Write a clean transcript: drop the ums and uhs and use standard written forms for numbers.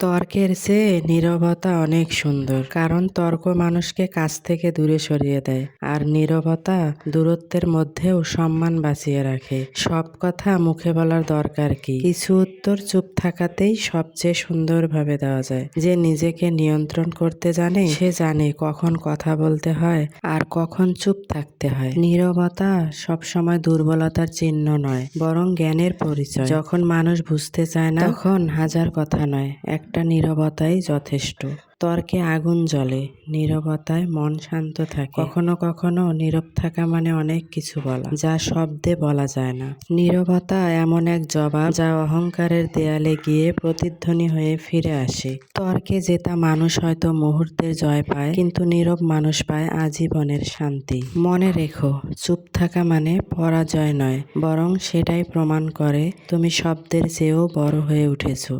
তর্কের চেয়ে নীরবতা অনেক সুন্দর, কারণ তর্ক মানুষকে কাছ থেকে দূরে সরিয়ে দেয়, আর নীরবতা দূরত্বের মধ্যেও সম্মান বাঁচিয়ে রাখে। সব কথা মুখে বলার দরকার কি? কিছু উত্তর চুপ থাকাতেই সবচেয়ে সুন্দরভাবে দেওয়া যায়। যে নিজেকে নিয়ন্ত্রণ করতে জানে, সে জানে কখন কথা বলতে হয় আর কখন চুপ থাকতে হয়। নীরবতা সবসময় দুর্বলতার চিহ্ন নয়, বরং জ্ঞানের পরিচয়। যখন মানুষ বুঝতে চায় না, তখন হাজার কথা নয়, একটা নীরবতাই যথেষ্ট। তর্কে আগুন জ্বলে, নীরবতায় মন শান্ত থাকে। কখনো কখনো নীরব থাকা মানে অনেক কিছু বলা, যা শব্দে বলা যায় না। নীরবতা এমন এক জবাব, যা অহংকারের দেয়ালে গিয়ে প্রতিধ্বনি হয়ে ফিরে আসে। তর্কে জেতা মানুষ হয়তো মুহূর্তের জয় পায়, কিন্তু নীরব মানুষ পায় আজীবনের শান্তি। মনে রেখো, চুপ থাকা মানে পরাজয় নয়, বরং সেটাই প্রমাণ করে তুমি শব্দের চেয়েও বড় হয়ে উঠেছো।